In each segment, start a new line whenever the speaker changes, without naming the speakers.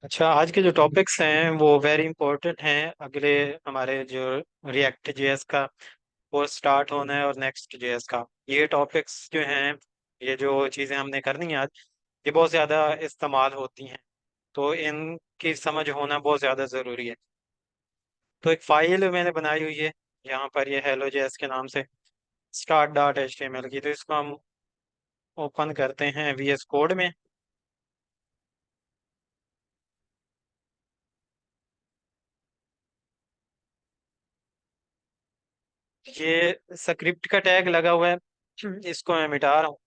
अच्छा, आज के जो टॉपिक्स हैं वो वेरी इंपॉर्टेंट हैं। अगले हमारे जो रिएक्ट जेएस का वो स्टार्ट होना है और नेक्स्ट जेएस का। ये टॉपिक्स जो हैं, ये जो चीज़ें हमने करनी है आज, ये बहुत ज़्यादा इस्तेमाल होती हैं। तो इनकी समझ होना बहुत ज़्यादा ज़रूरी है। तो एक फ़ाइल मैंने बनाई हुई है यहाँ पर, ये हेलो जेएस के नाम से, start dot H T M L की। तो इसको हम ओपन करते हैं वीएस कोड में। ये स्क्रिप्ट का टैग लगा हुआ है, इसको मैं मिटा रहा हूँ।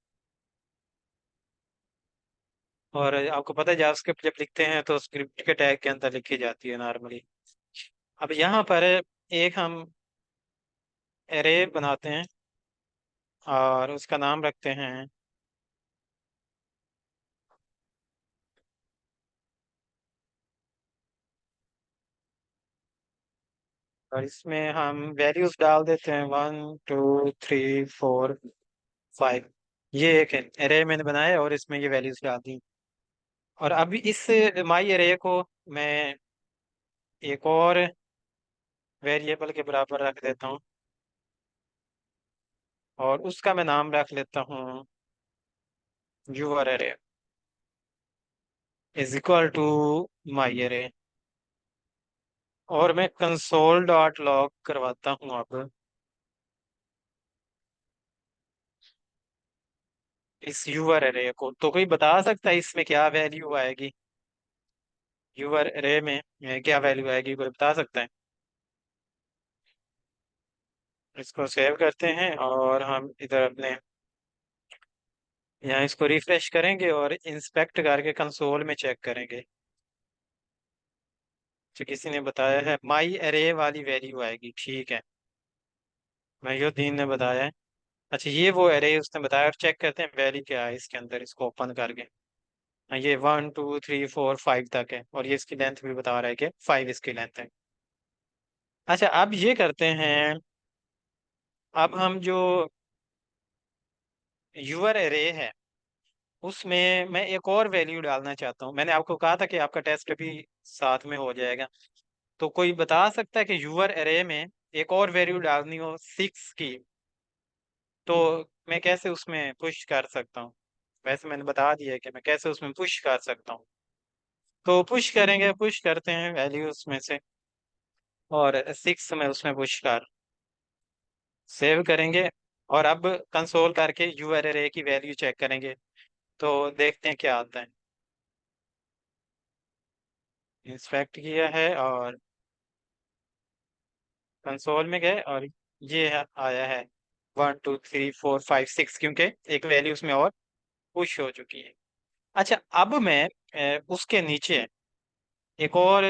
और आपको पता है जावास्क्रिप्ट जब लिखते हैं तो स्क्रिप्ट के टैग के अंदर लिखी जाती है नॉर्मली। अब यहाँ पर एक हम एरे बनाते हैं और उसका नाम रखते हैं, और इसमें हम वैल्यूज डाल देते हैं 1 2 3 4 5। ये एक एरे मैंने बनाया है और इसमें ये वैल्यूज डाल दी। और अभी इस माई एरे को मैं एक और वेरिएबल के बराबर रख देता हूँ, और उसका मैं नाम रख लेता हूँ your array is equal to my array. और मैं कंसोल डॉट लॉग करवाता हूँ अब इस यूआर एरे को। तो कोई बता सकता है इसमें क्या वैल्यू आएगी? यूआर एरे में क्या वैल्यू आएगी, कोई बता सकता है? इसको सेव करते हैं और हम इधर अपने यहाँ इसको रिफ्रेश करेंगे और इंस्पेक्ट करके कंसोल में चेक करेंगे। तो किसी ने बताया है माई एरे वाली वैल्यू आएगी, ठीक है। महीउद्दीन ने बताया है। अच्छा, ये वो एरे उसने बताया, और चेक करते हैं वैल्यू क्या है इसके अंदर, इसको ओपन करके। हाँ, ये 1 2 3 4 5 तक है, और ये इसकी लेंथ भी बता रहा है कि 5 इसकी लेंथ है। अच्छा, अब ये करते हैं, अब हम जो यूअर एरे है उसमें मैं एक और वैल्यू डालना चाहता हूँ। मैंने आपको कहा था कि आपका टेस्ट भी साथ में हो जाएगा। तो कोई बता सकता है कि यूअर एरे में एक और वैल्यू डालनी हो 6 की, तो मैं कैसे उसमें पुश कर सकता हूँ? वैसे मैंने बता दिया है कि मैं कैसे उसमें पुश कर सकता हूँ। तो पुश करेंगे, पुश करते हैं वैल्यू उसमें से, और 6 में उसमें पुश कर सेव करेंगे। और अब कंसोल करके यूआर एरे की वैल्यू चेक करेंगे, तो देखते हैं क्या आता है। इंस्पेक्ट किया है और कंसोल में गए, और ये आया है 1 2 3 4 5 6, क्योंकि एक वैल्यू उसमें और पुश हो चुकी है। अच्छा, अब मैं उसके नीचे एक और,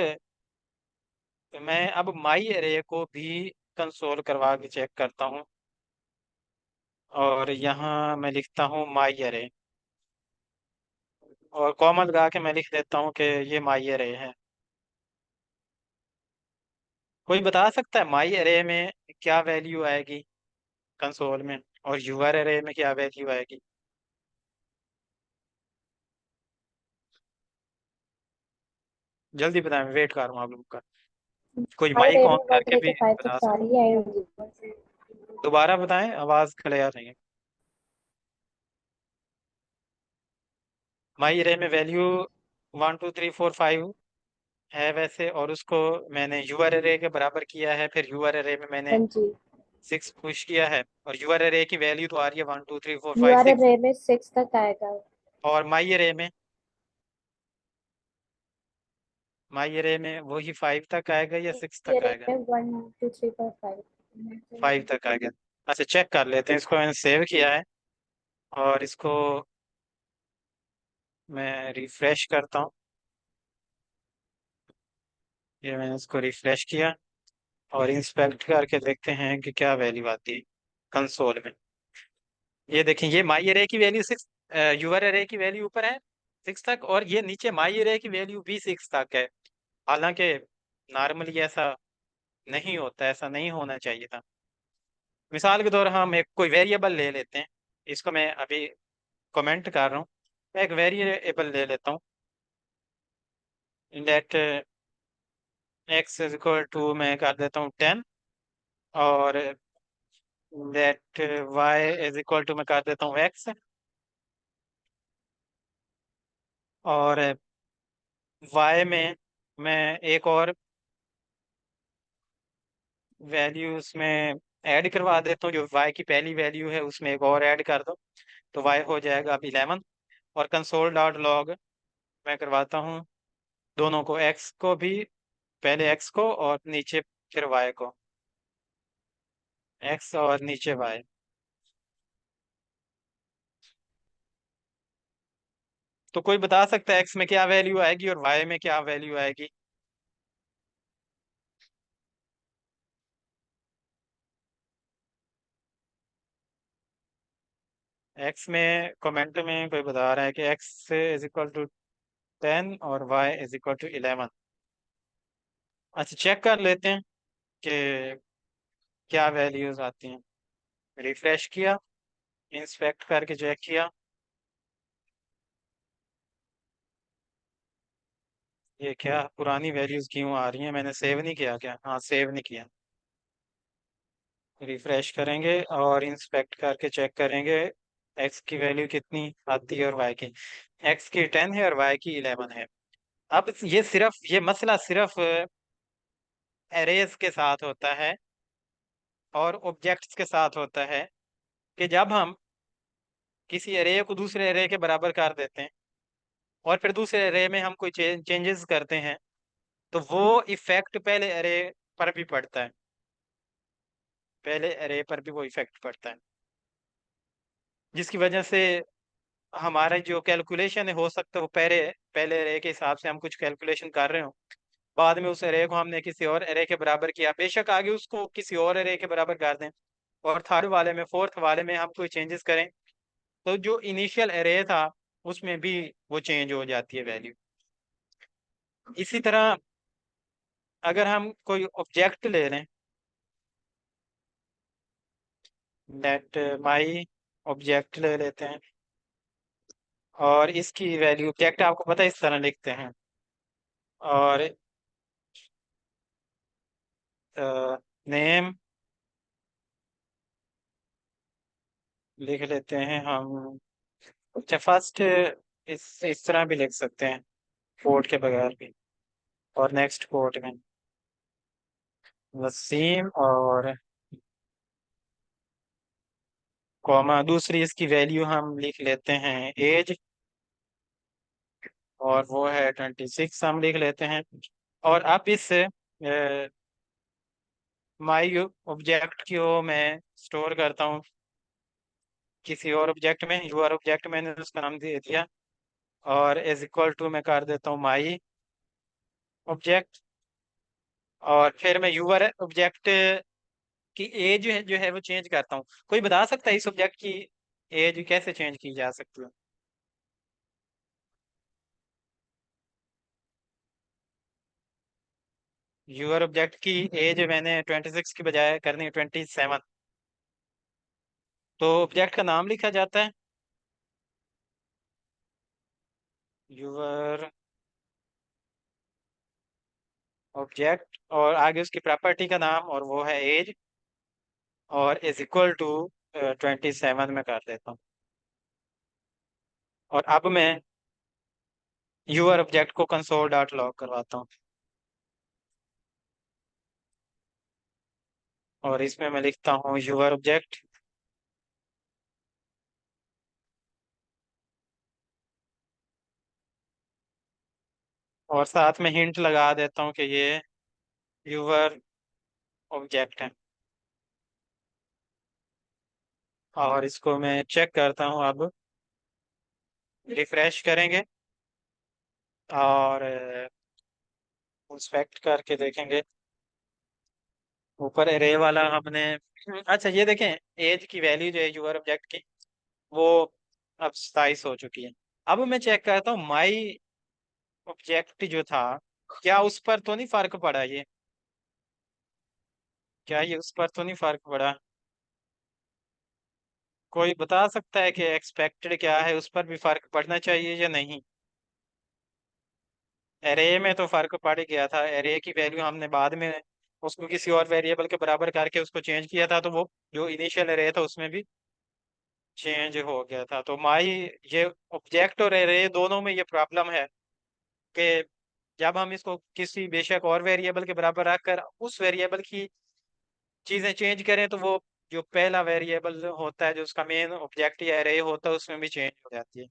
मैं अब माई एरे को भी कंसोल करवा के चेक करता हूँ। और यहाँ मैं लिखता हूँ माई एरे, और कॉमा लगा के मैं लिख देता हूँ कि ये माई एरे है। कोई बता सकता है माई एरे में क्या वैल्यू आएगी कंसोल में, और यूआर एरे में क्या वैल्यू आएगी? जल्दी बताएं, वेट कर रहा हूँ आप लोगों का। कोई
हाई
माइक
रे
ऑन
में वन
करके
लेके
भी
फाइव तक
बता सकते?
सारी आई होगी।
दोबारा बताएं, आवाज क्लियर नहीं है। माई एरे में वैल्यू 1 2 3 4 5 है वैसे, और उसको मैंने यूआर एरे के बराबर किया है, फिर यूआर एरे में मैंने
हाँ जी।
6 पुश किया है, और यूआर एरे की वैल्यू तो आ रही है 1 2 3 4 5
यूआरएल
6।
रे में 6 तक आएगा।
और माई एरे में वही 5 तक आएगा या 6
ये
तक
रे
आएगा?
में 1 2 3 4 5।
5 तक आएगा। अच्छा, चेक कर लेते हैं, इसको मैंने सेव किया है और इसको मैं रिफ्रेश करता हूँ। ये मैंने इसको रिफ्रेश किया और इंस्पेक्ट करके देखते हैं कि क्या वैल्यू आती है कंसोल में। ये देखें, ये माई एरे की वैल्यू 6, यूआर एरे की वैल्यू ऊपर है 6 तक, और ये नीचे माई एरे की वैल्यू भी 6 तक है। हालांकि नॉर्मली ऐसा नहीं होता, ऐसा नहीं होना चाहिए था। मिसाल के तौर हम एक कोई वेरिएबल ले लेते हैं, इसको मैं अभी कमेंट कर रहा हूँ। मैं एक वेरिएबल ले लेता हूँ, let X is equal to मैं कर देता हूँ 10, और let Y is equal to मैं कर देता हूँ एक्स, और वाई में मैं एक और वैल्यू उसमें ऐड करवा देता हूँ, जो वाई की पहली वैल्यू है उसमें एक और ऐड कर दो, तो वाई हो जाएगा अब 11। और कंसोल डॉट लॉग मैं करवाता हूँ दोनों को, एक्स को भी, पहले एक्स को और नीचे फिर वाई को, एक्स और नीचे वाई। तो कोई बता सकता है एक्स में क्या वैल्यू आएगी और वाई में क्या वैल्यू आएगी? एक्स में कमेंट में कोई बता रहा है कि एक्स इज इक्वल टू 10 और वाई इज इक्वल टू 11। अच्छा, चेक कर लेते हैं कि क्या वैल्यूज आती हैं। रिफ्रेश किया, इंस्पेक्ट करके चेक किया, ये क्या पुरानी वैल्यूज क्यों आ रही हैं? मैंने सेव नहीं किया क्या? हाँ, सेव नहीं किया। रिफ्रेश करेंगे और इंस्पेक्ट करके चेक करेंगे एक्स की वैल्यू कितनी आती है और वाई की। एक्स की 10 है और वाई की 11 है। अब ये मसला सिर्फ एरेज के साथ होता है और ऑब्जेक्ट्स के साथ होता है, कि जब हम किसी एरे को दूसरे एरे के बराबर कर देते हैं और फिर दूसरे एरे में हम कोई चेंजेस करते हैं, तो वो इफेक्ट पहले एरे पर भी पड़ता है, पहले एरे पर भी वो इफेक्ट पड़ता है, जिसकी वजह से हमारा जो कैलकुलेशन है, हो सकता है वो पहले पहले एरे के हिसाब से हम कुछ कैलकुलेशन कर रहे हो, बाद में उस एरे को हमने किसी और एरे के बराबर किया, बेशक आगे उसको किसी और एरे के बराबर कर दें, और थर्ड वाले में फोर्थ वाले में हम कोई चेंजेस करें, तो जो इनिशियल एरे था उसमें भी वो चेंज हो जाती है वैल्यू। इसी तरह अगर हम कोई ऑब्जेक्ट ले लें, लेट माई ऑब्जेक्ट ले लेते हैं, और इसकी वैल्यू, ऑब्जेक्ट आपको पता है इस तरह लिखते हैं, और नेम लिख लेते हैं हम। अच्छा, फर्स्ट इस तरह भी लिख सकते हैं, कोड के बगैर भी, और नेक्स्ट कोड में वसीम, और कॉमा, दूसरी इसकी वैल्यू हम लिख लेते हैं एज, और वो है 26 हम लिख लेते हैं। और अब इस माई ऑब्जेक्ट को मैं स्टोर करता हूँ किसी और ऑब्जेक्ट में, यूआर ऑब्जेक्ट मैंने उसका नाम दे दिया, और इज इक्वल टू मैं कर देता हूँ माई ऑब्जेक्ट, और फिर मैं यूआर ऑब्जेक्ट की एज जो है वो चेंज करता हूँ। कोई बता सकता है इस ऑब्जेक्ट की एज कैसे चेंज की जा सकती है? यूआर ऑब्जेक्ट की एज मैंने 26 की बजाय करनी है 27, तो ऑब्जेक्ट का नाम लिखा जाता है यूआर ऑब्जेक्ट, और आगे उसकी प्रॉपर्टी का नाम, और वो है एज, और इज इक्वल टू 27 में कर देता हूँ। और अब मैं यूआर ऑब्जेक्ट को कंसोल डॉट लॉग करवाता हूँ, और इसमें मैं लिखता हूँ यूआर ऑब्जेक्ट, और साथ में हिंट लगा देता हूँ कि ये यूआर ऑब्जेक्ट है, और इसको मैं चेक करता हूँ अब। रिफ्रेश करेंगे और इंस्पेक्ट करके देखेंगे, ऊपर एरे वाला हमने, अच्छा ये देखें, एज की वैल्यू जो है यूआर ऑब्जेक्ट की, वो अब 27 हो चुकी है। अब मैं चेक करता हूँ माई ऑब्जेक्ट जो था, क्या उस पर तो नहीं फर्क पड़ा ये? क्या ये उस पर तो नहीं फर्क पड़ा? कोई बता सकता है कि एक्सपेक्टेड क्या है, उस पर भी फर्क पड़ना चाहिए या नहीं? एरे में तो फर्क पड़ गया था, एरे की वैल्यू हमने बाद में उसको किसी और वेरिएबल के बराबर करके उसको चेंज किया था, तो वो जो इनिशियल एरे था उसमें भी चेंज हो गया था। तो माई ये ऑब्जेक्ट और एरे दोनों में ये प्रॉब्लम है कि जब हम इसको किसी बेशक और वेरिएबल के बराबर रखकर उस वेरिएबल की चीजें चेंज करें, तो वो जो पहला वेरिएबल होता है जो उसका मेन ऑब्जेक्ट या एरे होता है उसमें भी चेंज हो जाती है।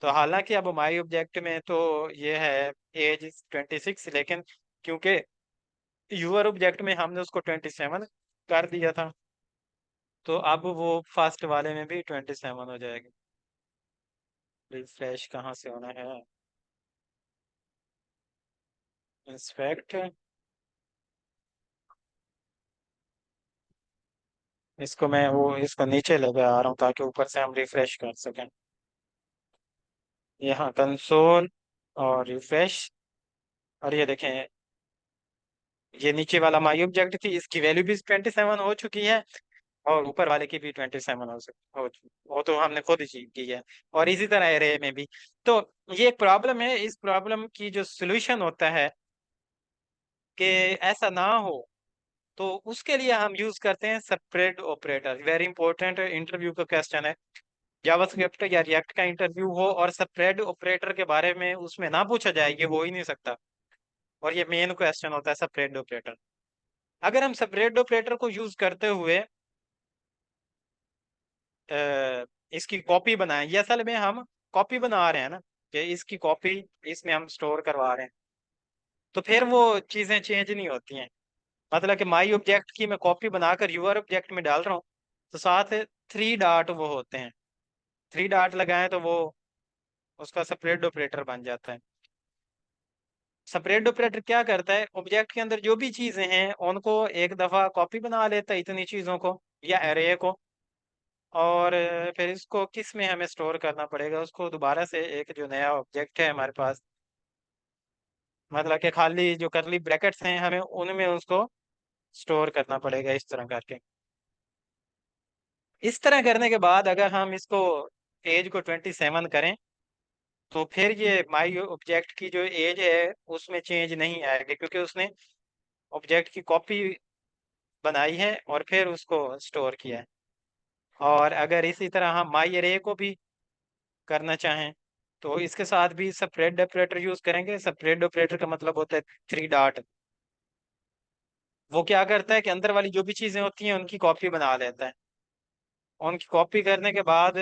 तो हालांकि अब माई ऑब्जेक्ट में तो ये है एज 26, लेकिन क्योंकि यूआर ऑब्जेक्ट में हमने उसको 27 कर दिया था, तो अब वो फर्स्ट वाले में भी 27 हो जाएगी। रिफ्रेश कहाँ से होना है? इंस्पेक्ट, इसको मैं वो इसको नीचे लेके आ रहा हूँ ताकि ऊपर से हम रिफ्रेश कर सकें। यहाँ कंसोल और रिफ्रेश, और ये देखें, ये नीचे वाला माई ऑब्जेक्ट थी, इसकी वैल्यू भी 27 हो चुकी है, और ऊपर वाले की भी 27 हो तो हमने खुद ही की है। और इसी तरह एरे में भी। तो ये एक प्रॉब्लम है, इस प्रॉब्लम की जो सोल्यूशन होता है कि ऐसा ना हो, तो उसके लिए हम यूज करते हैं separate operator. Very important interview का क्वेश्चन है। जावास्क्रिप्ट या रिएक्ट का इंटरव्यू हो और सेपरेट ऑपरेटर के बारे में उसमें ना पूछा जाए, ये हो ही नहीं सकता। और ये मेन क्वेश्चन होता है सेपरेट ऑपरेटर। अगर हम सेपरेट ऑपरेटर को यूज करते हुए इसकी कॉपी बनाएं, ये असल में हम कॉपी बना रहे हैं ना, कि इसकी कॉपी इसमें हम स्टोर करवा रहे हैं, तो फिर वो चीजें चेंज नहीं होती हैं। मतलब कि माई ऑब्जेक्ट की मैं कॉपी बनाकर यूआर ऑब्जेक्ट में डाल रहा हूँ, तो साथ 3 डॉट वो होते हैं, 3 डॉट लगाएं तो वो उसका सेपरेट ऑपरेटर बन जाता है। सेपरेट ऑपरेटर क्या करता है, ऑब्जेक्ट के अंदर जो भी चीजें हैं उनको एक दफा कॉपी बना लेता है, इतनी चीजों को या एरे को, और फिर इसको किस में हमें स्टोर करना पड़ेगा, उसको दोबारा से एक जो नया ऑब्जेक्ट है हमारे पास, मतलब कि खाली जो करली ब्रैकेट्स हैं हमें उनमें उसको स्टोर करना पड़ेगा, इस तरह करके। इस तरह करने के बाद अगर हम इसको एज को 27 करें, तो फिर ये माई ऑब्जेक्ट की जो एज है उसमें चेंज नहीं आएगी, क्योंकि उसने ऑब्जेक्ट की कॉपी बनाई है और फिर उसको स्टोर किया है। और अगर इसी तरह हम माई अरे को भी करना चाहें, तो इसके साथ भी सेपरेट ऑपरेटर यूज करेंगे। सेपरेट ऑपरेटर का मतलब होता है 3 डॉट। वो क्या करता है कि अंदर वाली जो भी चीजें होती हैं उनकी कॉपी बना लेता है। उनकी कॉपी करने के बाद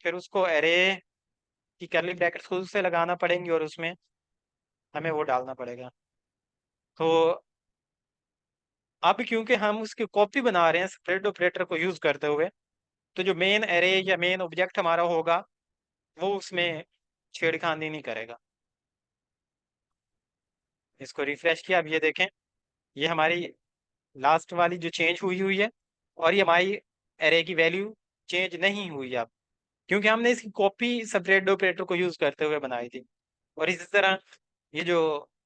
फिर उसको एरे की करली ब्रैकेट्स खुद से लगाना पड़ेंगी और उसमें हमें वो डालना पड़ेगा। तो अब क्योंकि हम उसकी कॉपी बना रहे हैं सेपरेट ऑपरेटर को यूज करते हुए, तो जो मेन एरे या मेन ऑब्जेक्ट हमारा होगा वो उसमें छेड़खानी नहीं करेगा। इसको रिफ्रेश किया, अब ये देखें, ये हमारी लास्ट वाली जो चेंज हुई हुई है, और ये हमारी एरे की वैल्यू चेंज नहीं हुई अब, क्योंकि हमने इसकी कॉपी सेपरेट ऑपरेटर को यूज करते हुए बनाई थी। और इसी तरह ये जो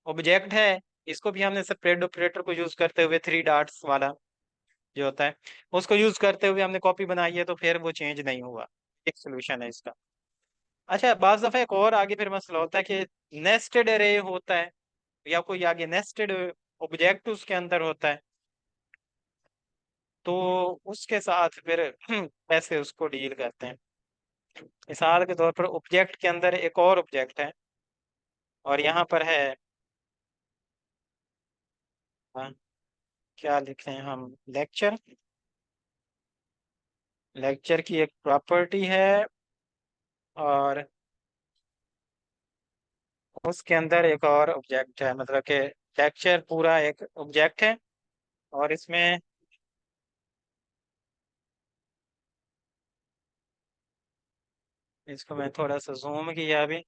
ऑब्जेक्ट है, इसको भी हमने सेपरेट ऑपरेटर को यूज करते हुए 3 डॉट्स वाला जो होता है उसको यूज करते हुए हमने कॉपी बनाई है, तो फिर वो चेंज नहीं हुआ। एक सोल्यूशन है इसका। अच्छा, बाज दफा एक और आगे फिर मसला होता है कि नेस्टेड एरे होता है, या कोई आगे नेस्टेड ऑब्जेक्ट उसके अंदर होता है, तो उसके साथ फिर कैसे उसको डील करते हैं। मिसाल के तौर पर ऑब्जेक्ट के अंदर एक और ऑब्जेक्ट है, और यहाँ पर है, हाँ, क्या लिख रहे हैं हम, लेक्चर। लेक्चर की एक प्रॉपर्टी है, और उसके अंदर एक और ऑब्जेक्ट है, मतलब कि लेक्चर पूरा एक ऑब्जेक्ट है, और इसमें इसको मैं थोड़ा सा जूम किया अभी,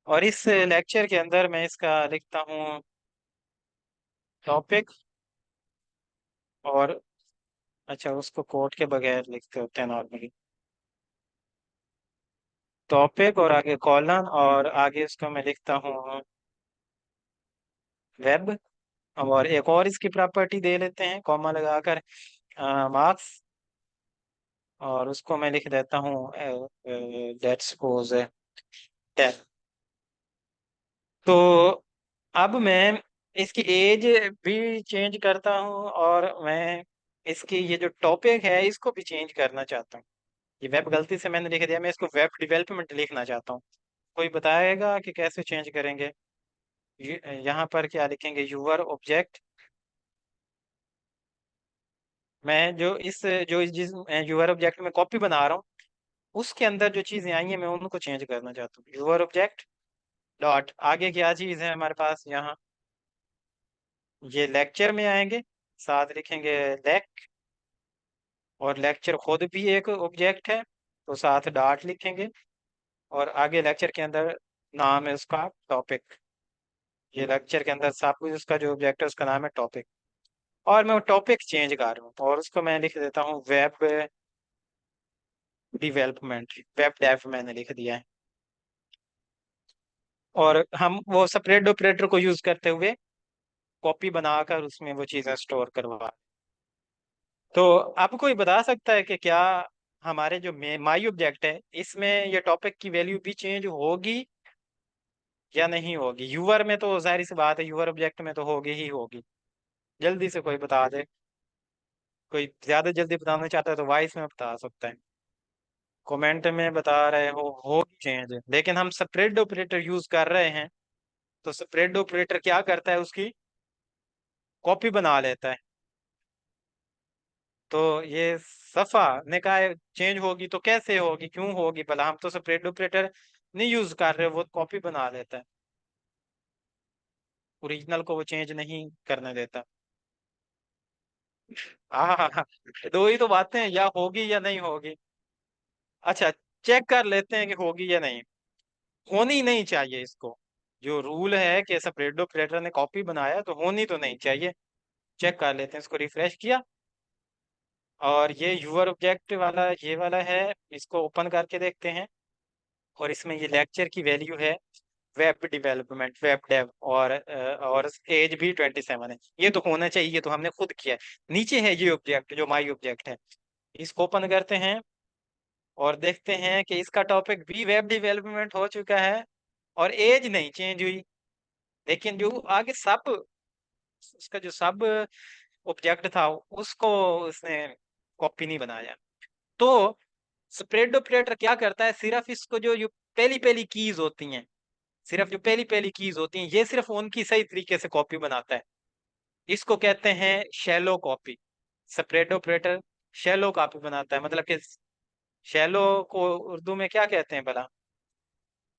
और इस लेक्चर के अंदर मैं इसका लिखता हूँ टॉपिक, और अच्छा उसको कोड के बगैर लिखते होते हैं नॉर्मली, टॉपिक और आगे कॉलन, और आगे इसको मैं लिखता हूँ वेब। और एक और इसकी प्रॉपर्टी दे लेते हैं कॉमा लगाकर, मार्क्स, और उसको मैं लिख देता हूँ लेट्स सपोज 10। तो अब मैं इसकी एज भी चेंज करता हूँ, और मैं इसकी ये जो टॉपिक है इसको भी चेंज करना चाहता हूँ। ये वेब गलती से मैंने लिख दिया, मैं इसको वेब डेवलपमेंट लिखना चाहता हूँ। कोई बताएगा कि कैसे चेंज करेंगे? यहाँ पर क्या लिखेंगे? Your object. मैं जो जिस यूआर ऑब्जेक्ट में कॉपी बना रहा हूँ, उसके अंदर जो चीजें आई हैं मैं उनको चेंज करना चाहता हूँ। यूआर ऑब्जेक्ट डॉट आगे क्या चीज है हमारे पास यहाँ? ये लेक्चर में आएंगे, साथ लिखेंगे लेक, और लेक्चर खुद भी एक ऑब्जेक्ट है तो साथ डॉट लिखेंगे, और आगे लेक्चर के अंदर नाम है उसका टॉपिक। ये लेक्चर के अंदर सब कुछ उसका जो ऑब्जेक्ट है उसका नाम है टॉपिक। और मैं वो टॉपिक चेंज कर रहा हूँ, और उसको मैं लिख देता हूँ वेब डिवेलपमेंट। वेब डेव मैंने लिख दिया है। और हम वो सेपरेट ऑपरेटर को यूज करते हुए कॉपी बनाकर उसमें वो चीजें स्टोर करवा। तो अब कोई बता सकता है कि क्या हमारे जो माई ऑब्जेक्ट है इसमें ये टॉपिक की वैल्यू भी चेंज होगी या नहीं होगी? यूआर में तो जाहिर सी बात है, यूआर ऑब्जेक्ट में तो होगी ही होगी। जल्दी से कोई बता दे। कोई ज्यादा जल्दी बताना चाहता है तो वॉइस में बता सकता है। कमेंट में बता रहे हो होगी चेंज, लेकिन हम स्प्रेड ऑपरेटर यूज कर रहे हैं। तो स्प्रेड ऑपरेटर क्या करता है? उसकी कॉपी बना लेता है। तो ये सफा ने कहा है चेंज होगी, तो कैसे होगी, क्यों होगी भला? हम तो स्प्रेड ऑपरेटर नहीं यूज कर रहे, वो कॉपी बना लेता है, ओरिजिनल को वो चेंज नहीं करने देता। हाँ हाँ हाँ, दो ही तो बातें हैं, या होगी या नहीं होगी। अच्छा, चेक कर लेते हैं कि होगी या नहीं। होनी नहीं चाहिए इसको। जो रूल है कि सेपरेट ऑपरेटर ने कॉपी बनाया तो होनी तो नहीं चाहिए। चेक कर लेते हैं, इसको रिफ्रेश किया, और ये यूआर ऑब्जेक्ट वाला ये वाला है। इसको ओपन करके देखते हैं, और इसमें ये लेक्चर की वैल्यू है वेब डेवलपमेंट, वेब डेव, और एज भी 27 है। ये तो होना चाहिए, ये तो हमने खुद किया है। नीचे है ये ऑब्जेक्ट जो माई ऑब्जेक्ट है, इसको ओपन करते हैं और देखते हैं कि इसका टॉपिक भी वेब डेवलपमेंट हो चुका है, और एज नहीं चेंज हुई। लेकिन जो आगे सब, उसका जो सब ऑब्जेक्ट था उसको उसने कॉपी नहीं बनाया। तो स्प्रेड ऑपरेटर क्या करता है? सिर्फ इसको जो पहली पहली कीज होती हैं, सिर्फ जो पहली पहली कीज होती हैं ये सिर्फ उनकी सही तरीके से कॉपी बनाता है। इसको कहते हैं shallow copy. Spread operator shallow copy बनाता है, मतलब कि शैलो को उर्दू में क्या कहते हैं भला?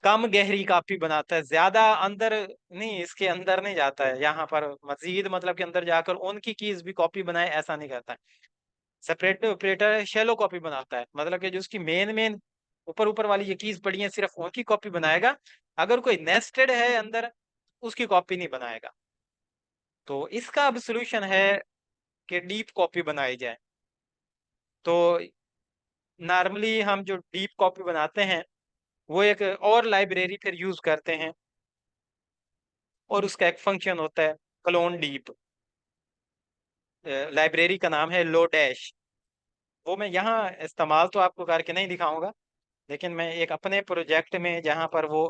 कम गहरी कॉपी बनाता है, ज्यादा अंदर नहीं, इसके अंदर नहीं जाता है यहाँ पर मजीद, मतलब के अंदर जाकर उनकी कीज भी कॉपी बनाए, ऐसा नहीं करता है। सेपरेट ऑपरेटर शैलो कॉपी बनाता है, मतलब कि जो उसकी मेन मेन ऊपर ऊपर वाली ये कीज पड़ी है सिर्फ उनकी कॉपी बनाएगा। अगर कोई नेस्टेड है अंदर, उसकी कॉपी नहीं बनाएगा। तो इसका अब सोल्यूशन है कि डीप कॉपी बनाई जाए। तो नॉर्मली हम जो डीप कॉपी बनाते हैं वो एक और लाइब्रेरी फिर यूज करते हैं, और उसका एक फंक्शन होता है क्लोन डीप। लाइब्रेरी का नाम है लो डैश। वो मैं यहाँ इस्तेमाल तो आपको करके नहीं दिखाऊंगा, लेकिन मैं एक अपने प्रोजेक्ट में जहाँ पर वो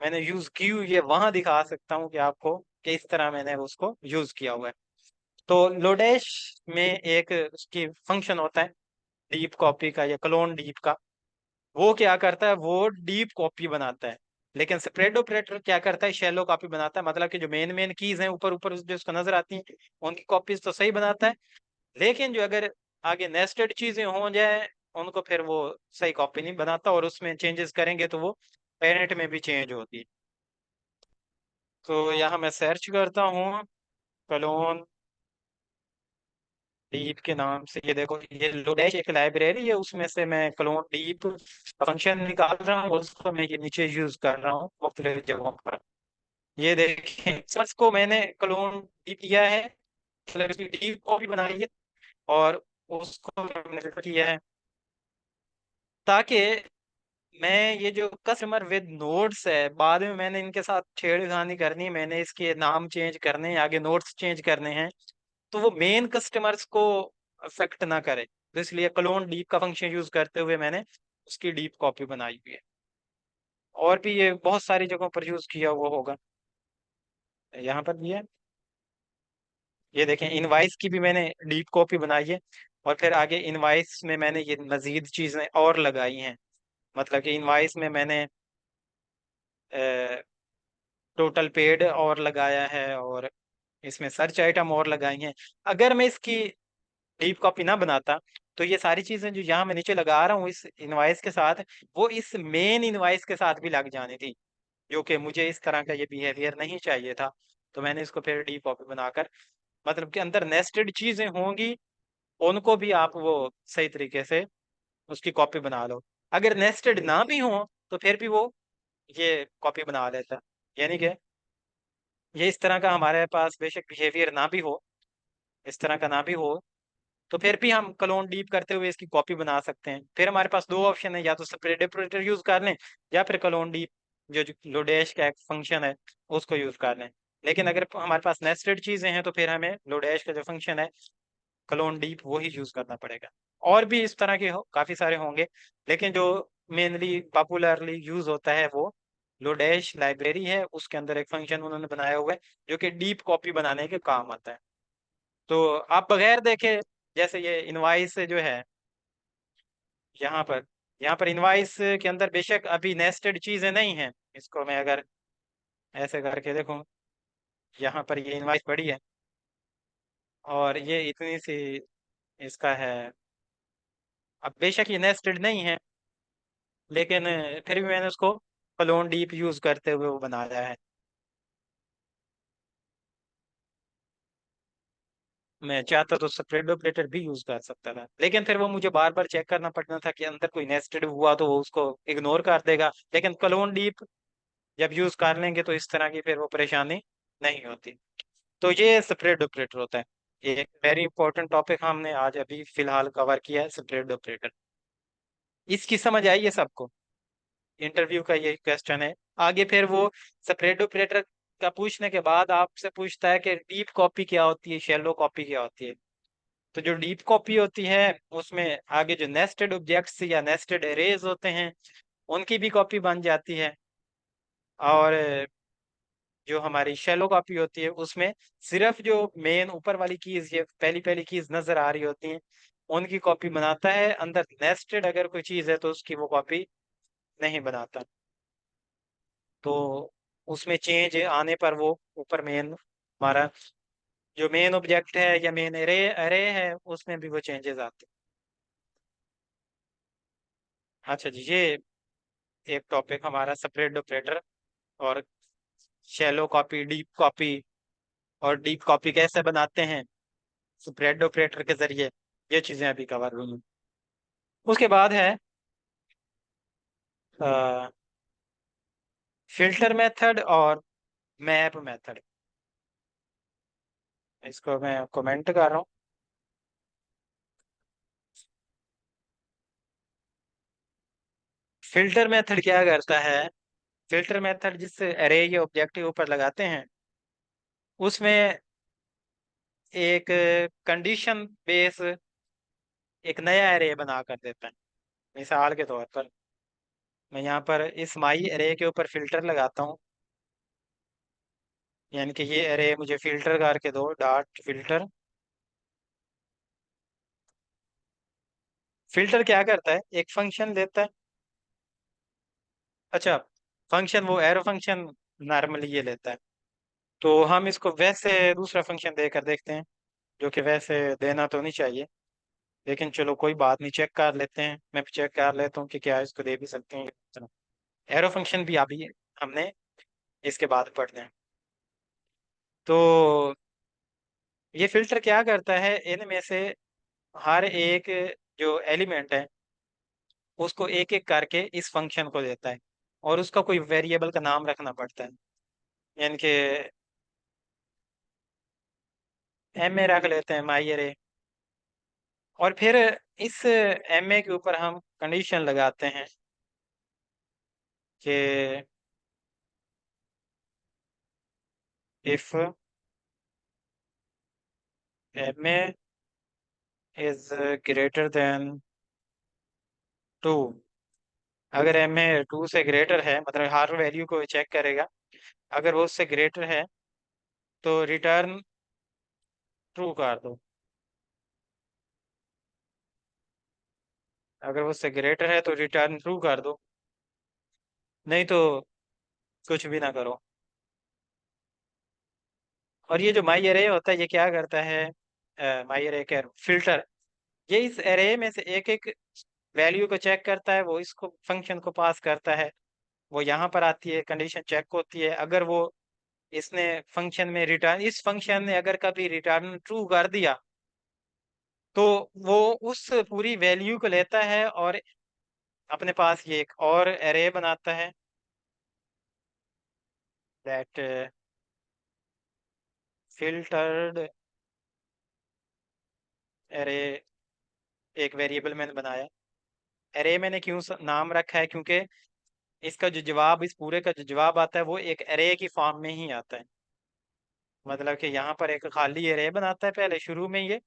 मैंने यूज की हुई है वहां दिखा सकता हूँ कि आपको कि इस तरह मैंने उसको यूज किया हुआ है। तो लोडेश में एक उसकी फंक्शन होता है डीप कॉपी का या क्लोन डीप का। वो क्या करता है? वो डीप कॉपी बनाता है। लेकिन स्प्रेड ऑपरेटर क्या करता है? शैलो कॉपी बनाता है, मतलब कि जो मेन मेन कीज हैं ऊपर ऊपर जो उसको नजर आती हैं उनकी कॉपीज तो सही बनाता है, लेकिन जो अगर आगे नेस्टेड चीजें हो जाए उनको फिर वो सही कॉपी नहीं बनाता, और उसमें चेंजेस करेंगे तो वो पेरेंट में भी चेंज होती है। तो यहाँ मैं सर्च करता हूँ क्लोन डीप के नाम से, ये देखो ये लोडेश एक लाइब्रेरी है, उसमें से मैं क्लोन डीप फंक्शन निकाल रहा हूँ, उसको मैं ये नीचे यूज कर रहा हूँ मुख्तलिफ जगहों पर। ये देखें, सर्च को मैंने क्लोन डीप किया है, मतलब इसकी डीप कॉपी बनाई है, और उसको मैंने फिल्टर किया है ताकि मैं ये जो कस्टमर विद नोट्स है बाद में मैंने इनके साथ छेड़खानी करनी है, मैंने इसके नाम चेंज करने हैं, आगे नोट्स चेंज करने हैं, तो वो मेन कस्टमर्स को अफेक्ट ना करे। तो इसलिए क्लोन डीप का फंक्शन यूज करते हुए मैंने उसकी डीप कॉपी बनाई हुई है। और भी ये बहुत सारी जगहों पर यूज किया हुआ होगा। यहाँ पर भी है। ये देखें, इनवाइस की भी मैंने डीप कॉपी बनाई है। और फिर आगे इनवाइस में मैंने ये मजीद चीजें और लगाई हैं। मतलब कि इनवाइस में मैंने टोटल पेड और लगाया है, और इसमें सर्च आइटम और लगाई हैं। अगर मैं इसकी डीप कॉपी ना बनाता, तो ये सारी चीजें जो यहाँ मैं नीचे लगा रहा हूँ इस इनवाइस के साथ, वो इस मेन इनवाइस के साथ भी लग जानी थी, जो कि मुझे इस तरह का ये बिहेवियर नहीं चाहिए था। तो मैंने इसको फिर डीप कॉपी बनाकर, मतलब कि अंदर नेस्टेड चीजें होंगी, उनको भी आप वो सही तरीके से उसकी कॉपी बना लो। अगर नेस्टेड ना भी हो, तो फिर भी वो ये कॉपी बना लेता। यानी कि ये इस तरह का हमारे पास बेशक बिहेवियर ना भी हो, इस तरह का ना भी हो, तो फिर भी हम क्लोन डीप करते हुए इसकी कॉपी बना सकते हैं। फिर हमारे पास दो ऑप्शन है, या तो सेपरेट ऑपरेटर यूज कर लें, या फिर क्लोन डीप जो लोडेश का एक फंक्शन है उसको यूज कर लें। लेकिन अगर हमारे पास नेस्टेड चीजें हैं, तो फिर हमें लोडेश का जो फंक्शन है क्लोन डीप वो ही यूज करना पड़ेगा। और भी इस तरह के काफी सारे होंगे, लेकिन जो मेनली पॉपुलरली यूज होता है वो लोडेश लाइब्रेरी है। उसके अंदर एक फंक्शन उन्होंने बनाया हुआ है जो कि डीप कॉपी बनाने के काम आता है। तो आप बगैर देखे, जैसे ये इनवाइस जो है यहाँ पर, यहाँ पर इनवाइस के अंदर बेशक अभी नेस्टेड चीजें नहीं हैं। इसको मैं अगर ऐसे करके देखूं, यहाँ पर ये इनवाइस पड़ी है, और ये इतनी सी इसका है। अब बेशक ये नेस्टेड नहीं है, लेकिन फिर भी मैंने उसको क्लोन डीप यूज करते हुए वो बनाया है। मैं चाहता तो सेपरेट ऑपरेटर भी यूज कर सकता था, लेकिन फिर वो मुझे बार बार चेक करना पड़ना था कि अंदर कोई नेस्टेड हुआ तो वो उसको इग्नोर कर देगा। लेकिन क्लोन डीप जब यूज कर लेंगे तो इस तरह की फिर वो परेशानी नहीं होती। तो ये सेपरेट ऑपरेटर होता है। ये एक वेरी इंपॉर्टेंट टॉपिक हमने आज अभी फिलहाल कवर किया है, सेपरेट ऑपरेटर। इसकी समझ आई है सबको? इंटरव्यू का ये क्वेश्चन है। आगे फिर वो सेपरेट ऑपरेटर का पूछने के बाद आपसे पूछता है कि डीप कॉपी क्या होती है, शैलो कॉपी क्या होती है। तो जो डीप कॉपी होती है उसमें आगे जो नेस्टेड ऑब्जेक्ट्स या नेस्टेड एरेज होते हैं उनकी भी कॉपी बन जाती है। और जो हमारी शैलो कॉपी होती है उसमें सिर्फ जो मेन ऊपर वाली कीज, ये पहली पहली कीज नजर आ रही होती हैं, उनकी कॉपी बनाता है। अंदर नेस्टेड अगर कोई चीज है तो उसकी वो कॉपी नहीं बनाता। तो उसमें चेंज आने पर वो ऊपर मेन हमारा जो मेन ऑब्जेक्ट है या मेन एरे एरे है उसमें भी वो चेंजेस आते हैं। अच्छा जी, ये एक टॉपिक हमारा सेपरेट ऑपरेटर, और शैलो कॉपी, डीप कॉपी, और डीप कॉपी कैसे बनाते हैं स्प्रेड ऑपरेटर के जरिए, ये चीजें अभी कवर हुई हैं। उसके बाद है फिल्टर मेथड और मैप मेथड। इसको मैं कमेंट कर रहा हूँ। फिल्टर मेथड क्या करता है? फिल्टर मेथड जिस एरे या ऑब्जेक्ट के ऊपर लगाते हैं उसमें एक कंडीशन बेस एक नया एरे बना कर देता है। मिसाल के तौर पर मैं यहाँ पर इस माई एरे के ऊपर फिल्टर लगाता हूँ, यानी कि ये एरे मुझे फिल्टर करके दो, डॉट फिल्टर। फिल्टर क्या करता है? एक फंक्शन देता है। अच्छा, फंक्शन वो एरो फंक्शन नॉर्मली ये लेता है। तो हम इसको वैसे दूसरा फंक्शन देकर देखते हैं, जो कि वैसे देना तो नहीं चाहिए, लेकिन चलो कोई बात नहीं, चेक कर लेते हैं। मैं चेक कर लेता हूँ कि क्या इसको दे भी सकते हैं। चलो, एरो फंक्शन भी अभी हमने इसके बाद पढ़ते हैं। तो ये फिल्टर क्या करता है, इनमें से हर एक जो एलिमेंट है उसको एक एक करके इस फंक्शन को देता है, और उसका कोई वेरिएबल का नाम रखना पड़ता है। यानी कि एम ए रख लेते हैं, माई अरे। और फिर इस एम ए के ऊपर हम कंडीशन लगाते हैं कि if M A is greater than 2, अगर एम ए 2 से ग्रेटर है, मतलब हर वैल्यू को चेक करेगा, अगर वो उससे ग्रेटर है तो रिटर्न ट्रू कर दो। अगर वो उससे ग्रेटर है तो रिटर्न ट्रू कर दो, नहीं तो कुछ भी ना करो। और ये जो माई एरे होता है ये क्या करता है, माई एरे क्या फिल्टर, ये इस एरे में से एक एक वैल्यू को चेक करता है, वो इसको फंक्शन को पास करता है, वो यहाँ पर आती है, कंडीशन चेक होती है। अगर वो इसने फंक्शन में रिटर्न, इस फंक्शन ने अगर कभी रिटर्न ट्रू कर दिया तो वो उस पूरी वैल्यू को लेता है और अपने पास ये एक और एरे बनाता है, दैट फिल्टर्ड एरे। एक वेरिएबल मैंने बनाया, एरे मैंने क्यों नाम रखा है, क्योंकि इसका जो जवाब, इस पूरे का जो जवाब आता है वो एक एरे की फॉर्म में ही आता है। मतलब कि यहाँ पर एक खाली एरे बनाता है पहले शुरू में ये,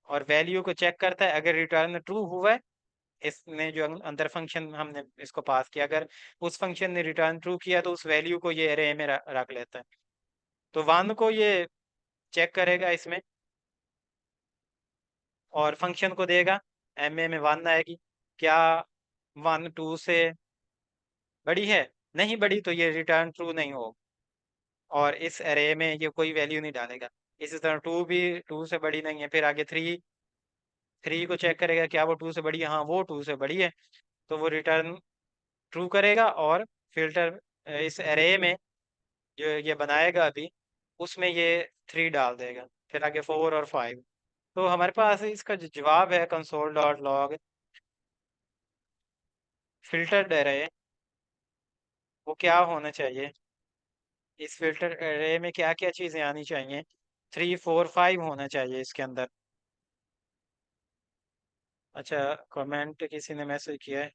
और वैल्यू को चेक करता है, अगर रिटर्न ट्रू हुआ है, इसने जो अंदर फंक्शन हमने इसको पास किया, अगर उस फंक्शन ने रिटर्न ट्रू किया तो उस वैल्यू को ये एरे में रख लेता है। तो वन को ये चेक करेगा इसमें और फंक्शन को देगा, एम ए में वन आएगी, क्या वन टू से बड़ी है, नहीं बड़ी, तो ये रिटर्न ट्रू नहीं हो, और इस एरे में ये कोई वैल्यू नहीं डालेगा। इसी तरह टू भी टू से बड़ी नहीं है, फिर आगे थ्री, थ्री को चेक करेगा क्या वो टू से बड़ी है, हाँ वो टू से बड़ी है, तो वो रिटर्न ट्रू करेगा, और फिल्टर इस एरे में जो ये बनाएगा अभी उसमें ये थ्री डाल देगा, फिर आगे फोर और फाइव। तो हमारे पास इसका जो जवाब है console dot log filtered array, वो क्या होना चाहिए, इस फिल्टर एरे में क्या क्या चीज़ें आनी चाहिए, थ्री फोर फाइव होना चाहिए इसके अंदर। अच्छा, कमेंट किसी ने मैसेज किया है,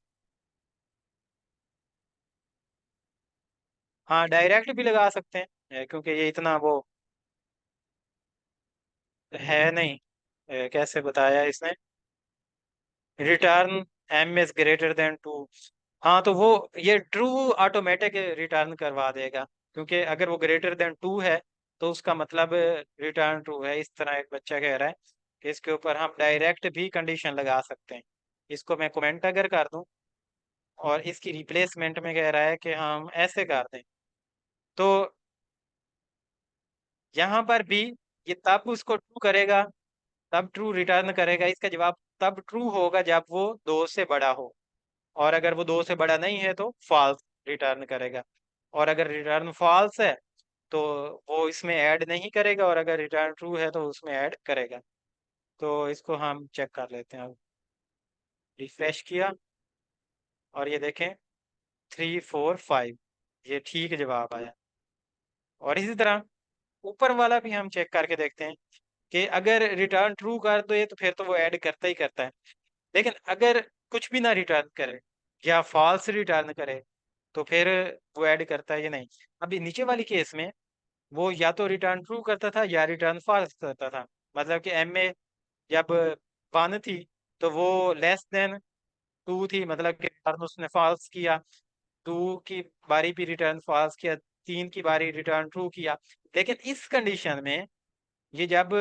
हाँ डायरेक्ट भी लगा सकते हैं, क्योंकि ये इतना वो है नहीं, कैसे बताया इसने, return M is greater than two, हाँ तो वो ये ट्रू ऑटोमेटिक रिटर्न करवा देगा, क्योंकि अगर वो ग्रेटर देन टू है तो उसका मतलब रिटर्न ट्रू है। इस तरह एक बच्चा कह रहा है कि इसके ऊपर हम डायरेक्ट भी कंडीशन लगा सकते हैं। इसको मैं कमेंट अगर कर दूं और इसकी रिप्लेसमेंट में कह रहा है कि हम ऐसे कर दें, तो यहाँ पर भी ये तब उसको ट्रू करेगा, तब ट्रू रिटर्न करेगा, इसका जवाब तब ट्रू होगा जब वो दो से बड़ा हो, और अगर वो दो से बड़ा नहीं है तो फॉल्स रिटर्न करेगा, और अगर रिटर्न फॉल्स है तो वो इसमें ऐड नहीं करेगा, और अगर रिटर्न ट्रू है तो उसमें ऐड करेगा। तो इसको हम चेक कर लेते हैं, अब रिफ्रेश किया और ये देखें थ्री फोर फाइव, ये ठीक जवाब आया। और इसी तरह ऊपर वाला भी हम चेक करके देखते हैं कि अगर रिटर्न ट्रू कर दो ये तो फिर तो वो ऐड करता ही करता है, लेकिन अगर कुछ भी ना रिटर्न करे या फॉल्स रिटर्न करे तो फिर वो ऐड करता है या नहीं। अभी नीचे वाली केस में वो या तो रिटर्न ट्रू करता था या रिटर्न फॉल्स करता था, मतलब कि एम ए जब वन थी तो वो लेस देन टू थी, मतलब कि रिटर्न उसने फॉल्स किया, टू की बारी भी रिटर्न फॉल्स किया, तीन की बारी रिटर्न ट्रू किया। लेकिन इस कंडीशन में ये जब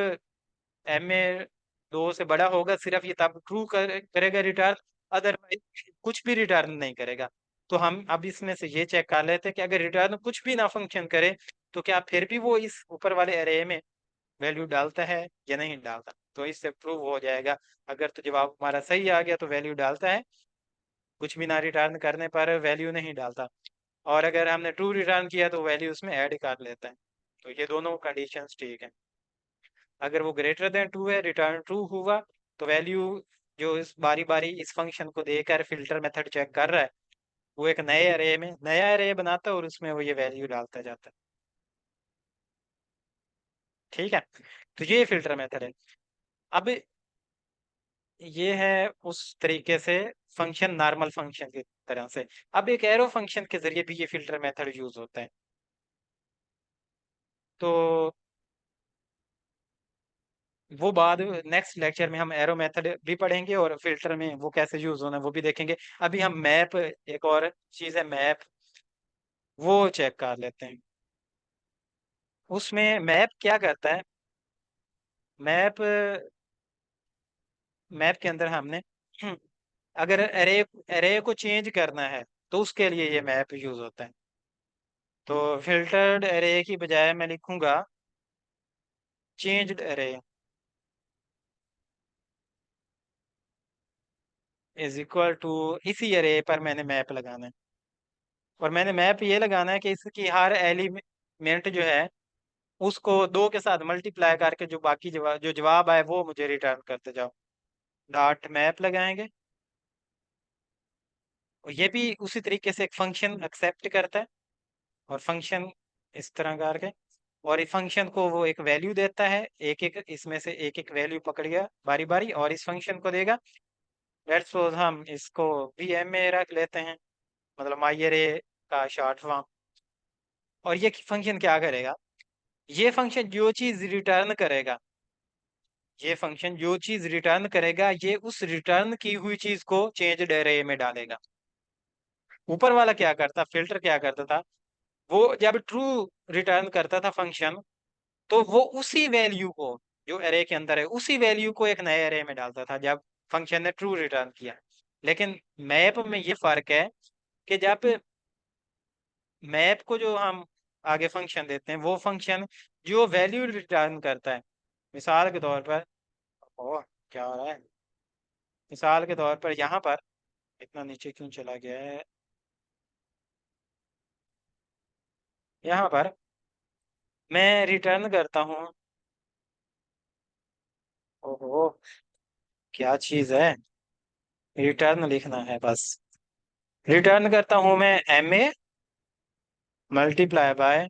एम ए दो से बड़ा होगा सिर्फ ये तब ट्रू करेगा रिटर्न, अदरवाइज कुछ भी रिटर्न नहीं करेगा। तो हम अब इसमें से ये चेक कर लेते हैं कि अगर रिटर्न कुछ भी ना फंक्शन करे तो क्या फिर भी वो इस ऊपर वाले एरे में वैल्यू डालता है या नहीं डालता। तो इससे प्रूव हो जाएगा, अगर तो जवाब हमारा सही आ गया तो वैल्यू डालता है, कुछ भी ना रिटर्न करने पर वैल्यू नहीं डालता, और अगर हमने ट्रू रिटर्न किया तो वैल्यू उसमें ऐड कर लेता है। तो ये दोनों कंडीशंस ठीक है। अगर वो ग्रेटर देन टू है, रिटर्न ट्रू हुआ, तो वैल्यू जो इस बारी बारी इस फंक्शन को देकर फिल्टर मेथड चेक कर रहा है वो एक नए अरे में नया अरे बनाता है और उसमें वो ये वैल्यू डालता जाता है। ठीक है, तो ये फिल्टर मेथड है। अब ये है उस तरीके से फंक्शन, नॉर्मल फंक्शन की तरह से। अब एक एरो फंक्शन के जरिए भी ये फिल्टर मेथड यूज होता है। तो वो बाद नेक्स्ट लेक्चर में हम एरो मेथड भी पढ़ेंगे और फिल्टर में वो कैसे यूज होना है वो भी देखेंगे। अभी हम मैप, एक और चीज है मैप, वो चेक कर लेते हैं। उसमें मैप क्या करता है, मैप मैप के अंदर हमने अगर एरे एरे को चेंज करना है तो उसके लिए ये मैप यूज होता है। तो फिल्टर्ड एरे की बजाय मैं लिखूंगा changed array is equal to, इसी एरे पर मैंने मैप लगाना है। और मैंने मैप ये लगाना है कि इसकी हर एलिमेंट जो है उसको दो के साथ मल्टीप्लाई करके जो बाकी जवाब आए वो मुझे रिटर्न करते जाओ। डॉट मैप लगाएंगे, और ये भी उसी तरीके से एक फंक्शन एक्सेप्ट करता है। और फंक्शन इस तरह करके, और इस फंक्शन को वो एक वैल्यू देता है, एक एक इसमें से एक एक वैल्यू पकड़ गया बारी बारी और इस फंक्शन को देगा। लेट्स सपोज हम इसको वीएम में रख लेते हैं, मतलब माई अरे का शॉर्ट फॉर्म। और ये फंक्शन क्या करेगा, ये फंक्शन जो चीज रिटर्न करेगा, ये फंक्शन जो चीज रिटर्न करेगा ये उस रिटर्न की हुई चीज को चेंज्ड अरे में डालेगा। ऊपर वाला क्या करता, फिल्टर क्या करता था, वो जब ट्रू रिटर्न करता था फंक्शन, तो वो उसी वैल्यू को जो अरे के अंदर है उसी वैल्यू को एक नए अरे में डालता था जब फंक्शन ने ट्रू रिटर्न किया। लेकिन मैप में ये फर्क है कि जब मैप को जो हम आगे फंक्शन देते हैं वो फंक्शन जो वैल्यू रिटर्न करता है, मिसाल के तौर पर, ओ क्या हो रहा है, मिसाल के तौर पर यहाँ पर, इतना नीचे क्यों चला गया है, यहाँ पर मैं रिटर्न करता हूँ, ओहो क्या चीज है, रिटर्न लिखना है बस। रिटर्न करता हूं मैं MA मल्टीप्लाई बाय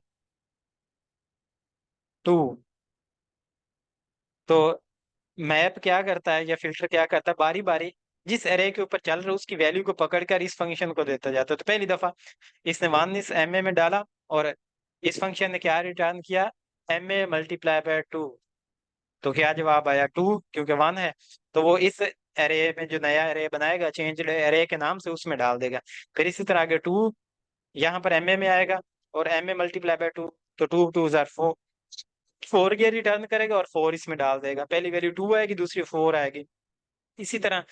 2। तो मैप क्या करता है या फिल्टर क्या करता है, बारी बारी जिस एरे के ऊपर चल रहा है उसकी वैल्यू को पकड़कर इस फंक्शन को देता जाता है। तो पहली दफा इसने 1 इस MA में डाला और इस फंक्शन ने क्या रिटर्न किया, MA मल्टीप्लाई बाय 2। तो क्या जवाब आया, 2, क्योंकि 1 है। तो वो इस एरे में जो नया एरे बनाएगा चेंज एरे के नाम से उसमें डाल देगा। फिर इसी तरह आगे 2 यहाँ पर MA में आएगा और MA मल्टीप्लाई बाय 2, तो 2 2 जार 4, 4 के रिटर्न करेगा और 4 इसमें डाल देगा। पहली वैल्यू 2 आएगी, दूसरी 4 आएगी। इसी तरह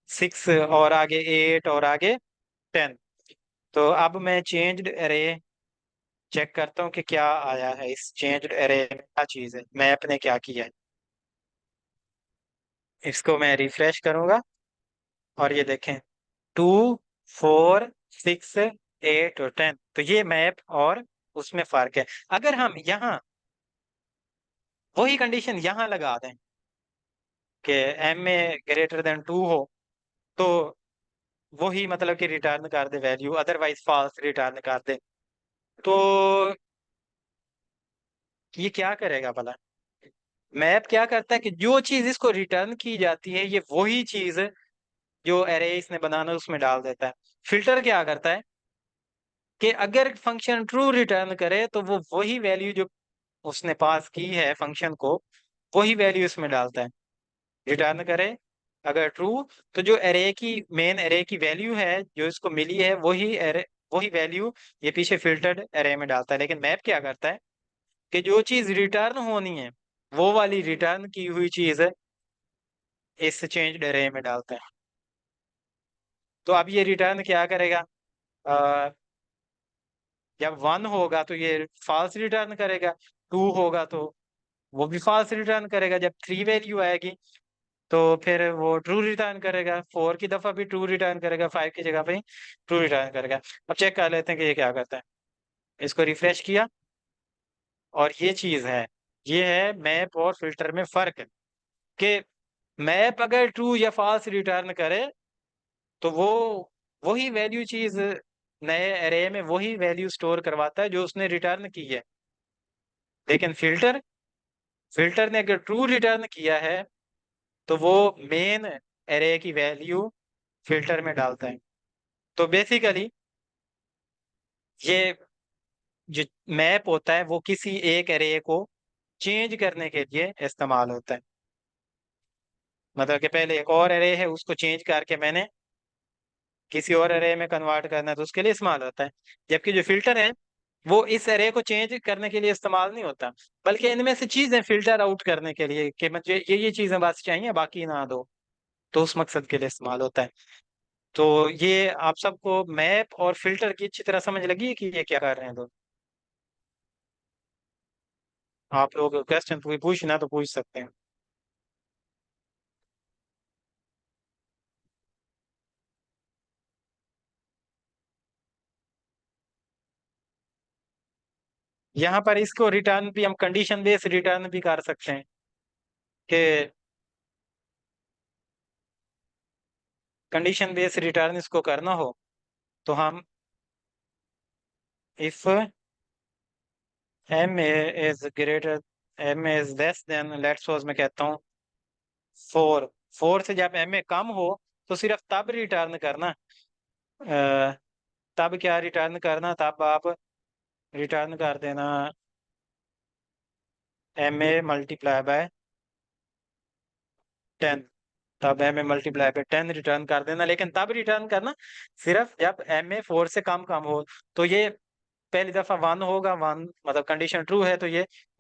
6 और आगे 8 और आगे 10। तो अब मैं चेंज्ड एरे चेक करता हूँ कि क्या आया है, इस चेंज्ड एरे में क्या चीज है, मैप ने क्या किया है। इसको मैं रिफ्रेश करूंगा और ये देखें 2 4 6 8 और 10, तो ये मैप और उसमें फर्क है। अगर हम यहाँ वही कंडीशन यहाँ लगा दें कि MA ग्रेटर देन 2 हो, तो वही मतलब कि रिटर्न कर दे वैल्यू, अदरवाइज फॉल्स रिटर्न कर दे, तो ये क्या करेगा भला। मैप क्या करता है कि जो चीज इसको रिटर्न की जाती है ये वही चीज जो एरे इसने बनाना है उसमें डाल देता है। फिल्टर क्या करता है कि अगर फंक्शन ट्रू रिटर्न करे तो वो वही वैल्यू जो उसने पास की है फंक्शन को, वही वैल्यू इसमें डालता है, रिटर्न करे अगर ट्रू, तो जो एरे की मेन एरे की वैल्यू है जो इसको मिली है वही एरे, वही वैल्यू ये पीछे फिल्टर्ड एरे में डालता है। लेकिन मैप क्या करता है कि जो चीज रिटर्न होनी है वो वाली रिटर्न की हुई चीज इस चेंज एरे में डालता है। तो अब ये रिटर्न क्या करेगा, अ, जब 1 होगा तो ये फॉल्स रिटर्न करेगा, 2 होगा तो वो भी फॉल्स रिटर्न करेगा, जब 3 वैल्यू आएगी तो फिर वो ट्रू रिटर्न करेगा, 4 की दफा भी ट्रू रिटर्न करेगा, 5 की जगह पे ट्रू रिटर्न करेगा। अब चेक कर लेते हैं कि ये क्या करता है। इसको रिफ्रेश किया और ये चीज है, ये है मैप और फिल्टर में फर्क, कि मैप अगर ट्रू या फॉल्स रिटर्न करे तो वो वही वैल्यू चीज नए एरे में वही वैल्यू स्टोर करवाता है जो उसने रिटर्न की है। लेकिन फिल्टर, फिल्टर ने अगर ट्रू रिटर्न किया है तो वो मेन एरे की वैल्यू फिल्टर में डालता है। तो बेसिकली ये जो मैप होता है वो किसी एक एरे को चेंज करने के लिए इस्तेमाल होता है। मतलब कि पहले एक और एरे है, उसको चेंज करके मैंने किसी और एरे में कन्वर्ट करना है, तो उसके लिए इस्तेमाल होता है। जबकि जो फिल्टर है वो इस एरे को चेंज करने के लिए इस्तेमाल नहीं होता, बल्कि इनमें से चीजें फिल्टर आउट करने के लिए कि मुझे ये चीजें बस चाहिए, बाकी ना दो, तो उस मकसद के लिए इस्तेमाल होता है। तो ये आप सबको मैप और फिल्टर की अच्छी तरह समझ लगी है कि ये क्या कर रहे हैं लोग? आप लोग क्वेश्चन कोई पूछना तो पूछ सकते हैं। यहाँ पर इसको रिटर्न भी हम कंडीशन बेस्ड रिटर्न भी कर सकते हैं कि कंडीशन बेस्ड रिटर्न इसको करना हो तो हम if M is greater, M is less than, let's suppose मैं कहता हूँ 4, 4 से जब एम ए कम हो तो सिर्फ तब रिटर्न करना, अ, तब क्या रिटर्न करना, तब आप रिटर्न कर देना एम ए मल्टीप्लाई बाय 10, तब एम ए मल्टीप्लाई बाय 10 रिटर्न कर देना, लेकिन तब रिटर्न करना सिर्फ जब एम ए 4 से कम कम हो। तो ये पहली दफा 1 होगा, 1 मतलब कंडीशन ट्रू है, तो ये